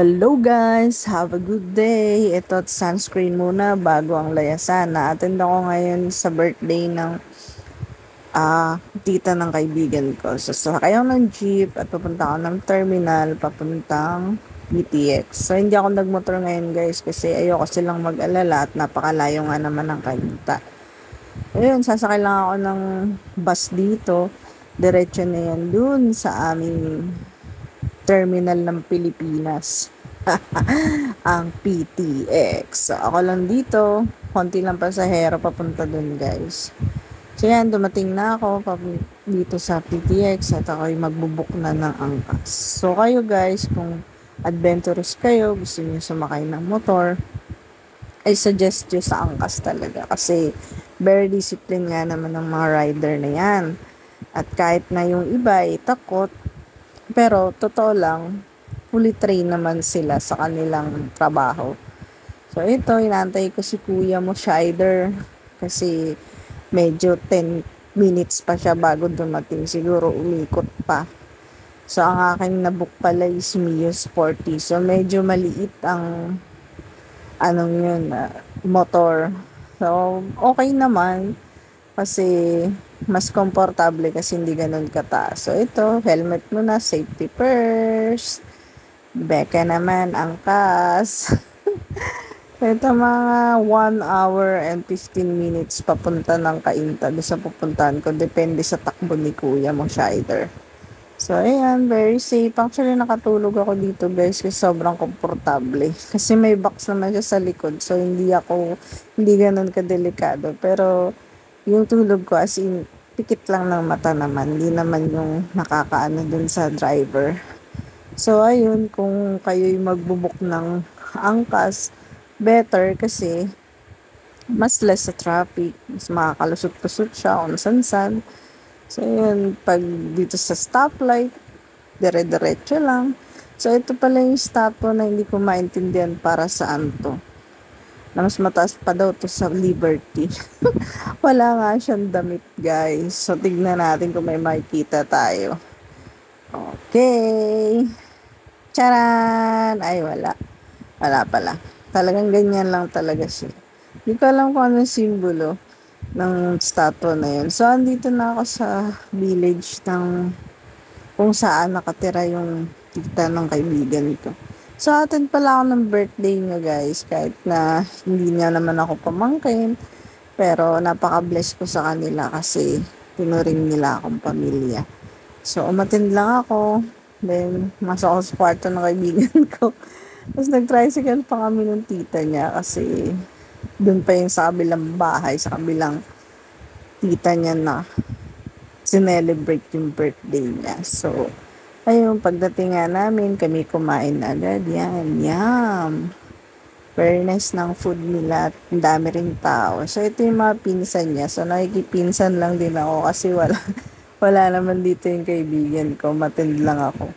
Hello guys! Have a good day! Ito at sunscreen muna bago ang layasan. Na-attend ako ngayon sa birthday ng tita ng kaibigan ko. So, sakay ako ng jeep at papunta ako ng terminal papuntang BTX. So, hindi ako nagmotor ngayon guys kasi ayoko silang mag-alala at napakalayo nga naman ng kayuta. Ayun, sasakay lang ako ng bus dito. Diretso na yan dun sa aming terminal ng Pilipinas. Ang PTX. So, ako lang dito. Konti lang pasahero papunta dun, guys. So, yan. Dumating na ako dito sa PTX at ako'y magbubuk na ng angkas. So, kayo guys, kung adventurous kayo, gusto niyo sumakay ng motor, I suggest nyo sa angkas talaga. Kasi, very discipline nga naman ng mga rider na yan. At kahit na yung iba ay takot, pero totoo lang, fully train naman sila sa kanilang trabaho. So ito, inaantay ko si kuya mo, Shider, kasi medyo 10 minutes pa siya bago dumating. Siguro umikot pa. So ang aking nabook pala is Mio Sporty. So medyo maliit ang motor. So okay naman kasi mas komportable kasi hindi ganun kataas. So ito, helmet muna, safety first. Beka naman, angkas. Ito mga 1 hour and 15 minutes papunta ng Cainta. Doon sa pupuntahan ko. Depende sa takbo ni kuya mo, Shider. So, ayan. Very safe. Actually, nakatulog ako dito, guys. Kasi sobrang komportable. Kasi may box naman siya sa likod. So, hindi ganun kadelikado. Pero, yung tulog ko, as in, pikit lang ng mata naman. Hindi naman yung nakakaano dun sa driver. So, ayun, kung kayo'y magbubuk ng angkas, better kasi mas less sa traffic, mas makakalusot-lusot siya kung san-san. So, ayun, pag dito sa stoplight, dire-diretso lang. So, ito pala yung stop na hindi ko maintindihan para saan to. Na mas mataas pa daw to sa Liberty. Wala nga siyang damit, guys. So, tignan natin kung may makikita tayo. Okay. Charan! Ay, wala. Wala pala. Talagang ganyan lang talaga siya. Hindi ko alam kung anong simbolo ng statue na yun. So, andito na ako sa village ng kung saan nakatira yung tita ng kaibigan ko. So, attend pala ako ng birthday niya, guys. Kahit na hindi niya naman ako pamangkin. Pero, napaka-bless ko sa kanila kasi tinuring nila akong pamilya. So, umattend lang ako. Then, masok ako sa kwarto ng kaibigan ko. Tapos, nag-tricycle pa kami ng tita niya kasi doon pa yung sa kabilang bahay, sa kabilang tita niya na sinelebrate yung birthday niya. So, ayun, pagdating nga namin, kami kumain na agad. Yan, yum! Very nice ng food nila at ang dami ring tao. So, ito yung mga pinsan niya. So, nakikipinsan lang din ako kasi wala naman dito yung kaibigan ko. Matend lang ako.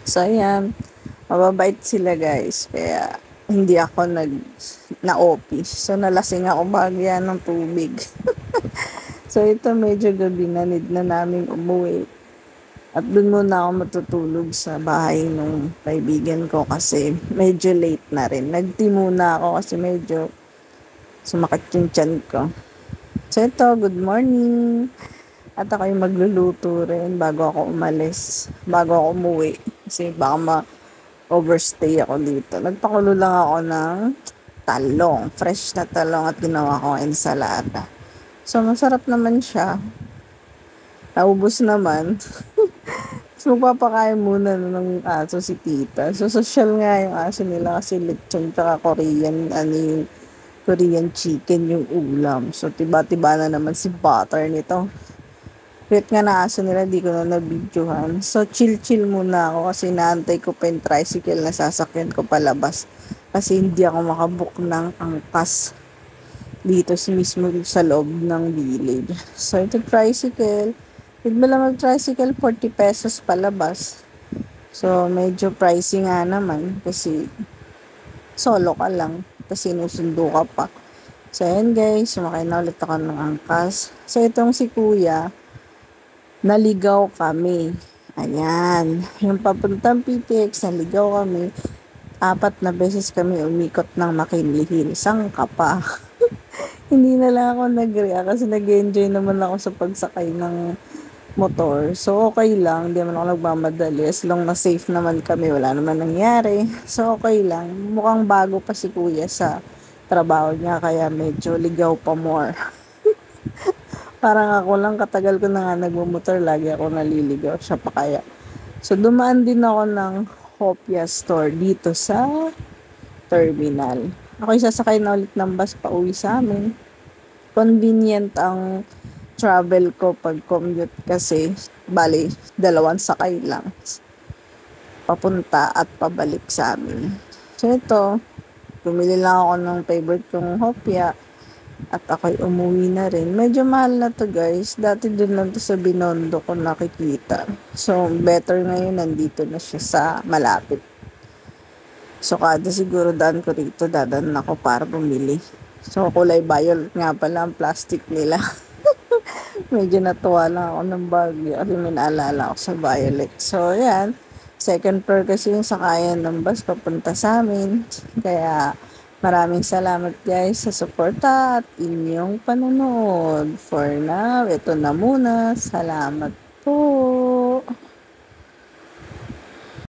So, ayan. Mababait sila, guys. Kaya, hindi ako na-office. So, nalasing ako bagya ng tubig. So, ito medyo gabi na. Need na namin umuwi. At dun muna ako matutulog sa bahay ng kaibigan ko kasi medyo late na rin. Nag-tea muna ako kasi medyo sumakit yung tiyan ko. So, ito, good morning. At ako yung magluluto rin bago ako umalis, bago ako umuwi. Kasi baka ma-overstay ako dito. Nagpakulo lang ako ng talong, fresh na talong at ginawa ko ensalada. So, masarap naman siya. Naubos naman. So, magpapakain muna ng aso si tita. So, social nga yung aso nila kasi lechon tsaka Korean chicken yung ulam. So, tiba-tiba na naman si butter nito. Wait nga na aso nila, di ko na nabidyohan. So, chill-chill muna ako kasi naantay ko pa yung tricycle na sasakyan ko palabas. Kasi hindi ako makabook ng angkas dito mismo sa loob ng village. So, ito tricycle. Pwede mo lang mag-tricycle, 40 pesos palabas. So, medyo pricey nga naman kasi solo ka lang. Kasi sinusundo ka pa. So, ayan guys, sumakay na ulit ako ng angkas. So, itong si kuya, naligaw kami. Ayan. Yung papuntang PTX, naligaw kami. 4 na beses kami umikot ng McKinley Hill. Sang ka pa? Hindi na lang ako nag-react kasi nag-enjoy naman ako sa pagsakay ng motor. So, okay lang. Hindi naman ako nagmamadali. As long na safe naman kami, wala naman nangyari. So, okay lang. Mukhang bago pa si kuya sa trabaho niya, kaya medyo ligaw pa more. Parang ako lang, katagal ko na nga nagmumotor, lagi ako naliligaw. Siya pa kaya. So, dumaan din ako ng Hopia store dito sa terminal. Ako'y sasakay na ulit ng bus pa uwi sa amin. Convenient ang travel ko pag commute kasi bali 2 sakay lang papunta at pabalik sa amin. So ito, bumili lang ako ng favorite kong hopya at ako'y umuwi na rin. Medyo mahal na to guys. Dati dun lang to sa Binondo ko nakikita. So better ngayon nandito na siya sa malapit. So kada siguro daan ko rito, dadan ako para bumili. So kulay violet nga pala ang plastic nila. Medyo natuwa lang ako ng Baguio kasi may naalala ako sa Violet. So, yan. Second floor kasi yung sakayan ng bus papunta sa amin. Kaya, maraming salamat guys sa suporta at inyong panonood. For now, ito na muna. Salamat po.